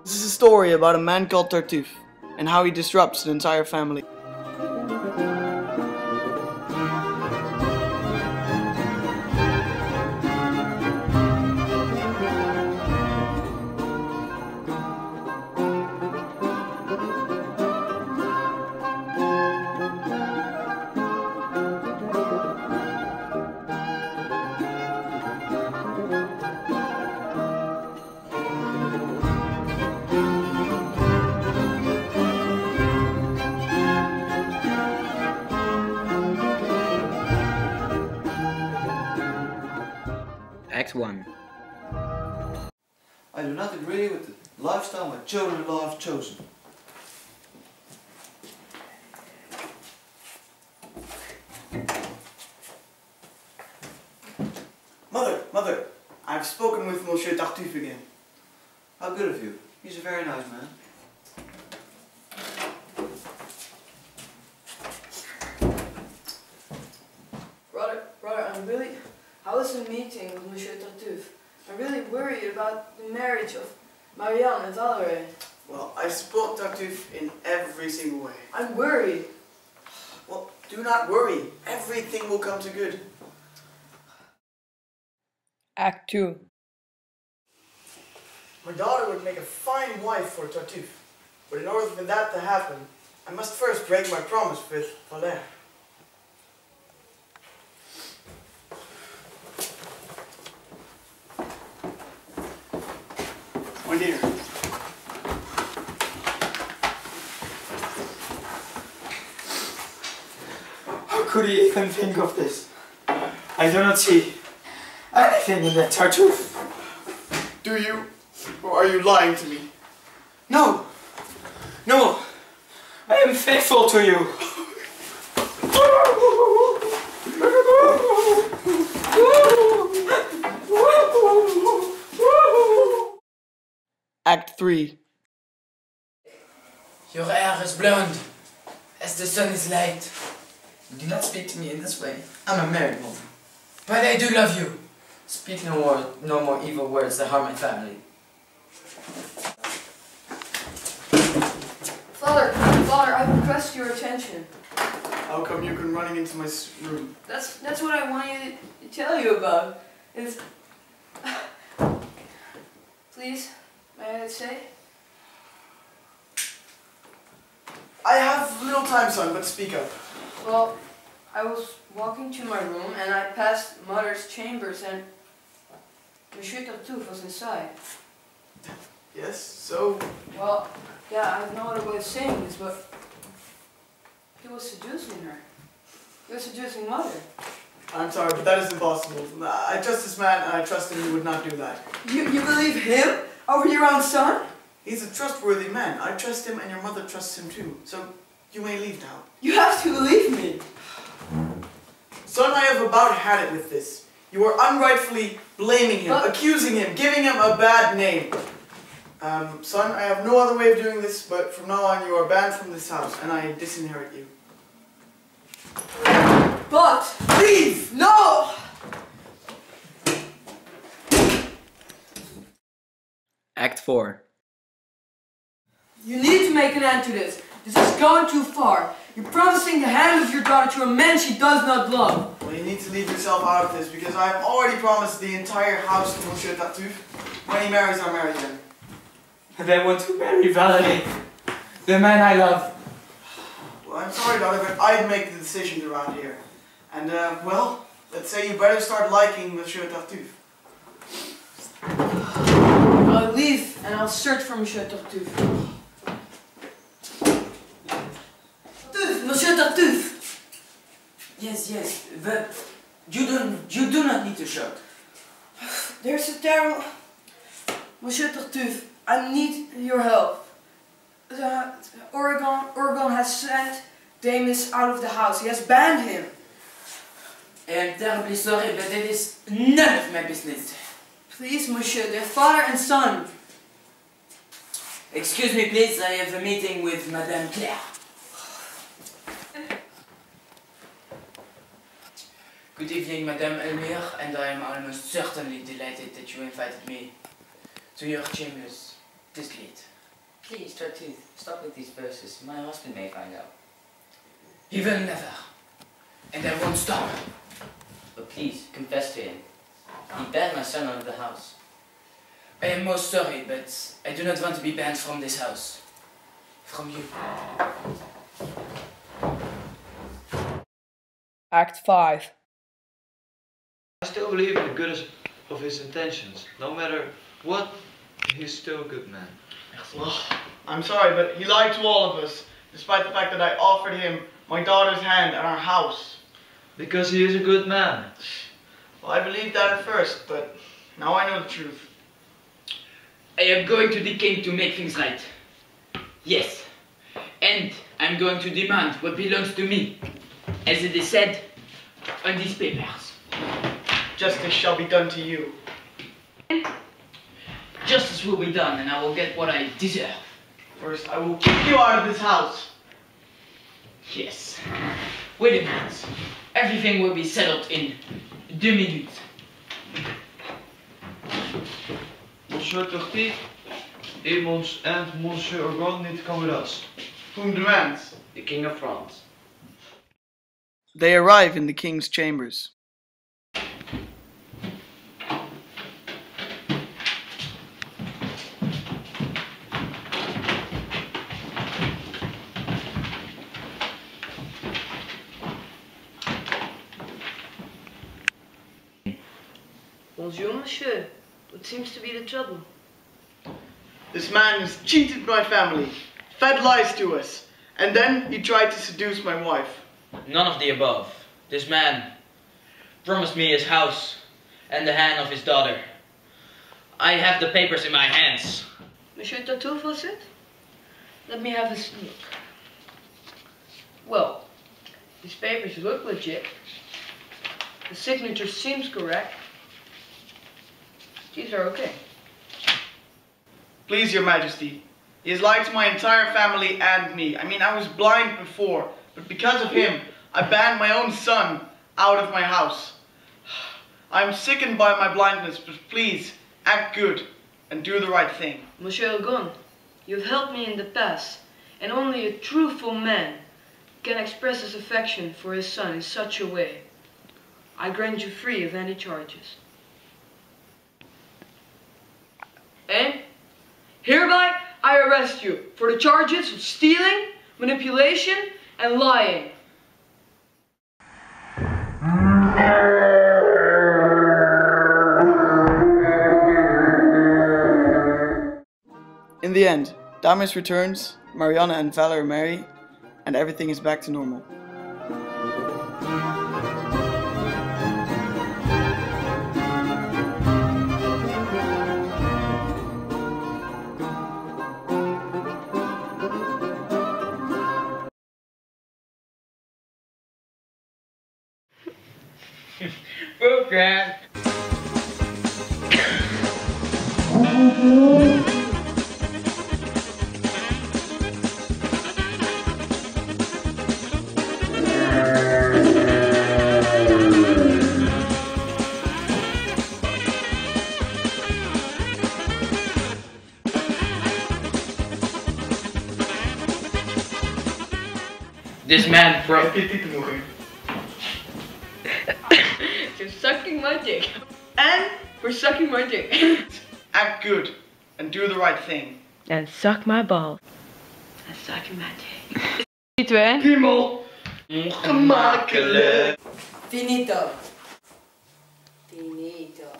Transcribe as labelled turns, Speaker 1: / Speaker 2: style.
Speaker 1: This is a story about a man called Tartuffe and how he disrupts an entire family.
Speaker 2: Act 1.
Speaker 1: I do not agree with the lifestyle my children-in-law have chosen. Mother, I've spoken with Monsieur Tartuffe again. How good of you. He's a very nice man.
Speaker 3: Brother, I was in a meeting with Monsieur Tartuffe. I'm really worried about the marriage of Marlon and Valerie.
Speaker 1: Well, I support Tartuffe in every single way.
Speaker 3: I'm worried.
Speaker 1: Well, do not worry. Everything will come to good.
Speaker 4: Act 2.
Speaker 1: My daughter would make a fine wife for Tartuffe. But in order for that to happen, I must first break my promise with Molière. My dear. How could he even think of this? I do not see anything in that Tartuffe. Do you? Or are you lying to me? No! No! I am faithful to you! Act 3.
Speaker 5: Your hair is blonde, as the sun is light.
Speaker 2: Do not speak to me in this way. I'm a married woman.
Speaker 5: But I do love you.
Speaker 2: Speak no more evil words that harm my family.
Speaker 3: Father, I request your attention.
Speaker 1: How come you come running into my room?
Speaker 3: That's what I wanted to tell you about. It's... Please, may I say?
Speaker 1: I have little time, son, but speak up.
Speaker 3: Well, I was walking to my room and I passed Mother's chambers and Monsieur Tartuffe was inside.
Speaker 1: Yes, so...
Speaker 3: Well, yeah, I have no other way of saying this, but he was seducing her. He was seducing Mother.
Speaker 1: I'm sorry, but that is impossible. I trust this man and I trust him he would not do that.
Speaker 3: You believe him over your own son?
Speaker 1: He's a trustworthy man. I trust him and your mother trusts him too. So, you may leave now.
Speaker 3: You have to believe me.
Speaker 1: Son, I have about had it with this. You are unrightfully blaming him, accusing him, giving him a bad name. Son, I have no other way of doing this, but from now on you are banned from this house and I disinherit you.
Speaker 3: But, please, no!
Speaker 2: Act 4.
Speaker 3: You need to make an end to this. This is going too far. You're promising the hand of your daughter to a man she does not love.
Speaker 1: Well, you need to leave yourself out of this because I have already promised the entire house to Monsieur Tartuffe. When he marries, I'll marry him.
Speaker 5: And I want to marry Valerie, the man I love.
Speaker 1: Well, I'm sorry, daughter, but I'd make the decisions around here. And, well, let's say you better start liking Monsieur Tartuffe.
Speaker 3: I'll leave and I'll search for Monsieur Tartuffe. Monsieur Tartuffe!
Speaker 5: Yes, but you do not need to shout.
Speaker 3: There's a terrible... Monsieur Tartuffe, I need your help. Oregon has sent Damis out of the house. He has banned him.
Speaker 5: I am terribly sorry, but it is none of my business.
Speaker 3: Please, monsieur, they're father and son.
Speaker 5: Excuse me, please, I have a meeting with Madame Claire. Good evening, Madame Elmire, and I am almost certainly delighted that you invited me to your chambers.
Speaker 2: Discreet. Please, Tartuffe, stop with these verses. My husband may find out.
Speaker 5: He will never. And I won't stop.
Speaker 2: But please, confess to him. He banned my son out of the house.
Speaker 5: I am most sorry, but I do not want to be banned from this house. From you.
Speaker 3: Act 5.
Speaker 4: I still believe in the goodness of his intentions. No matter what, he's still a good man.
Speaker 1: Well, I'm sorry, but he lied to all of us, despite the fact that I offered him my daughter's hand and our house.
Speaker 4: Because he is a good man.
Speaker 1: Well, I believed that at first, but now I know the truth.
Speaker 5: I am going to the king to make things right. Yes. And I'm going to demand what belongs to me, as it is said on these papers.
Speaker 1: Justice shall be done to you.
Speaker 5: Justice will be done, and I will get what I deserve.
Speaker 1: First, I will kick you out of this house.
Speaker 5: Yes. Wait a minute. Everything will be settled in 2 minutes.
Speaker 4: Monsieur Tartuffe, Edmonds and Monsieur Orgon need to come with us.
Speaker 1: Whom demands?
Speaker 2: The King of France.
Speaker 1: They arrive in the king's chambers.
Speaker 3: Bonjour, monsieur. What seems to be the trouble?
Speaker 1: This man has cheated my family, fed lies to us, and then he tried to seduce my wife.
Speaker 5: None of the above. This man promised me his house and the hand of his daughter. I have the papers in my hands.
Speaker 3: Monsieur Tartuffe, was it? Let me have a look. Well, these papers look legit. The signature seems correct. These are okay.
Speaker 1: Please, your majesty, he has lied to my entire family and me. I mean, I was blind before, but because of him, I banned my own son out of my house. I'm sickened by my blindness, but please, act good and do the right thing.
Speaker 3: Monsieur Orgon, you've helped me in the past, and only a truthful man can express his affection for his son in such a way. I grant you free of any charges. And hereby I arrest you for the charges of stealing, manipulation, and lying.
Speaker 1: In the end, Damis returns, Mariana and Valor marry, and everything is back to normal.
Speaker 5: Program. This man broke.
Speaker 3: You're sucking my dick. And we're sucking my dick.
Speaker 1: Act good and do the right thing.
Speaker 3: And suck my balls. And sucking my dick. 3, 2, 1.
Speaker 1: Piemel. Gemakkelijk.
Speaker 2: Finito. Finito.